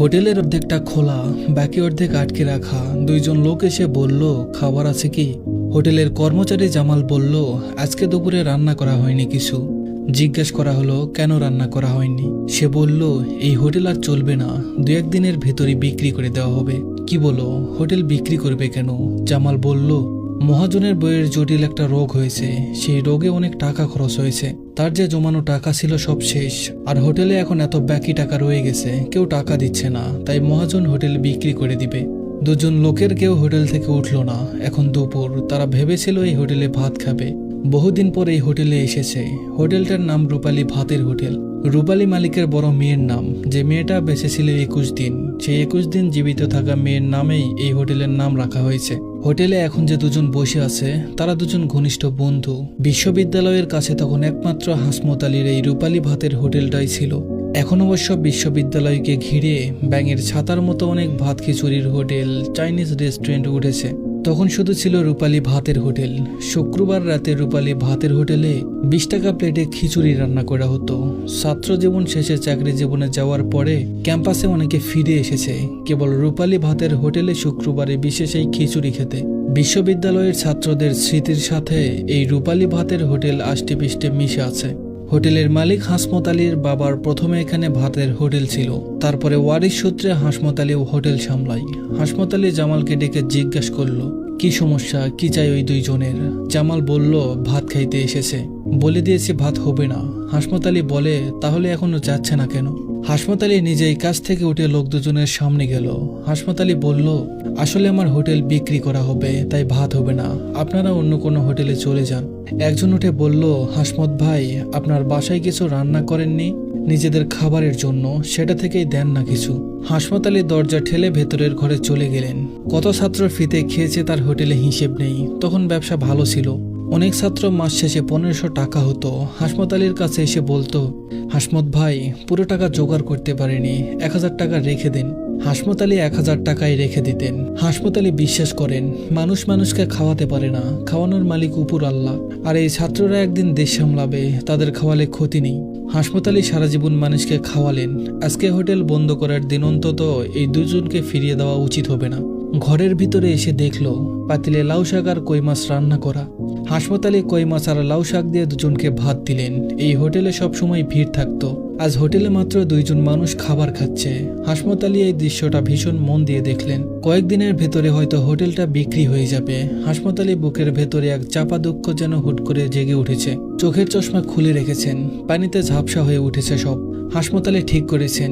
হোটেলের অর্ধেকটা খোলা, বাকি অর্ধেক আটকে রাখা। দুইজন লোক এসে বলল, খাবার আছে কি? হোটেলের কর্মচারী জামাল বলল, আজকে দুপুরে রান্না করা হয়নি কিছু। জিজ্ঞেস করা হলো, কেন রান্না করা হয়নি? সে বলল, এই হোটেল আর চলবে না, 2-1 দিনের ভেতরই বিক্রি করে দেওয়া হবে। কি বলো, হোটেল বিক্রি করবে কেন? জামাল বলল, মহাজনের বইয়ের জটিল একটা রোগ হয়েছে, সেই রোগে অনেক টাকা খরচ হয়েছে। তার যে জমানো টাকা ছিল সব শেষ, আর হোটেলে এখন এত বাকি টাকা রয়ে গেছে, কেউ টাকা দিচ্ছে না, তাই মহাজন হোটেল বিক্রি করে দিবে। দুজন লোকের কেউ হোটেল থেকে উঠলো না। এখন দুপুর, তারা ভেবেছিল এই হোটেলে ভাত খাবে। বহুদিন পর এই হোটেলে এসেছে। হোটেলটার নাম রূপালী ভাতের হোটেল। রূপালী মালিকের বড় মেয়ের নাম, যে মেয়েটা বেঁচে ছিল 21 দিন, সেই 21 দিন জীবিত থাকা মেয়ের নামেই এই হোটেলের নাম রাখা হয়েছে। হোটেলে এখন যে দুজন বসে আছে, তারা দুজন ঘনিষ্ঠ বন্ধু। বিশ্ববিদ্যালয়ের কাছে তখন একমাত্র হাসমত আলীর এই রূপালী ভাতের হোটেলটাই ছিল। এখন অবশ্য বিশ্ববিদ্যালয়কে ঘিরে ব্যাঙের ছাতার মতো অনেক ভাত খিচুড়ির হোটেল, চাইনিজ রেস্টুরেন্ট উঠেছে। তখন শুধু ছিল রূপালী ভাতের হোটেল। শুক্রবার রাতে রূপালী ভাতের হোটেলে 20 টাকা প্লেটে খিচুড়ি রান্না করা হতো। ছাত্র জীবন শেষে চাকরি জীবনে যাওয়ার পরে ক্যাম্পাসে অনেকে ফিরে এসেছে কেবল রূপালী ভাতের হোটেলে শুক্রবারে বিশেষ এই খিচুড়ি খেতে। বিশ্ববিদ্যালয়ের ছাত্রদের স্মৃতির সাথে এই রূপালী ভাতের হোটেল আষ্টেপৃষ্টে মিশে আছে। হোটেলের মালিক হাসমত আলীর বাবার প্রথমে এখানে ভাতের হোটেল ছিল, তারপরে ওয়ারিশ সূত্রে হাসমত আলীও হোটেল সামলায়। হাসমত আলী জামালকে ডেকে জিজ্ঞাসা করলো, কি সমস্যা, কি চাই ওই দুইজনের? জামাল বলল, ভাত খাইতে এসেছে। বলে দিয়েছি ভাত হবে না। হাসমত আলী বলে, তাহলে এখনো যাচ্ছে না কেন? হাসমত আলী নিজেই কাছ থেকে উঠে লোক দুজনের সামনে গেল। হাসমত আলী বলল, আসলে আমার হোটেল বিক্রি করা হবে, তাই ভাত হবে না, আপনারা অন্য কোনো হোটেলে চলে যান। একজন উঠে বলল, হাসমত ভাই, আপনার বাসায় কিছু রান্না করেননি নিজেদের খাবারের জন্য? সেটা থেকেই দেন না কিছু। হাসমত আলী দরজা ঠেলে ভেতরের ঘরে চলে গেলেন। কত ছাত্র ফ্রিতে খেয়েছে তার হোটেলে হিসেব নেই। তখন ব্যবসা ভালো ছিল, অনেক ছাত্র মাস শেষে 1500 টাকা হতো। হাসমত আলীর কাছে এসে বলতো, হাসমত ভাই, পুরো টাকা জোগাড় করতে পারেনি, 1000 টাকা রেখে দিন। হাসমত আলী 1000 টাকাই রেখে দিতেন। হাসমত আলী বিশ্বাস করেন, মানুষ মানুষকে খাওয়াতে পারে না, খাওয়ানোর মালিক উপর আল্লাহ। আর এই ছাত্ররা একদিন দেশ সামলাবে, তাদের খাওয়ালে ক্ষতি নেই। হাসমত আলী সারা জীবন মানুষকে খাওয়ালেন। আজকে হোটেল বন্ধ করার দিন অন্তত এই দুজনকে ফিরিয়ে দেওয়া উচিত হবে না। ঘরের ভিতরে এসে দেখলো পাতিলে লাউ শাক আর কই মাছ রান্না করা। হাসমত আলী কই মাছ আর লাউ শাক দিয়ে দুজনকে ভাত দিলেন। এই হোটেলে সবসময় ভিড় থাকতো, আজ হোটেলে মাত্র 2জন মানুষ খাবার খাচ্ছে। হাসমত আলী এই দৃশ্যটা ভীষণ মন দিয়ে দেখলেন। কয়েকদিনের ভেতরে হয়তো হোটেলটা বিক্রি হয়ে যাবে। হাসমত আলী বুকের ভেতরে এক চাপা দুঃখ যেন হুট করে জেগে উঠেছে। চোখের চশমা খুলে রেখেছেন, পানিতে ঝাপসা হয়ে উঠেছে সব। হাসমত আলী ঠিক করেছেন,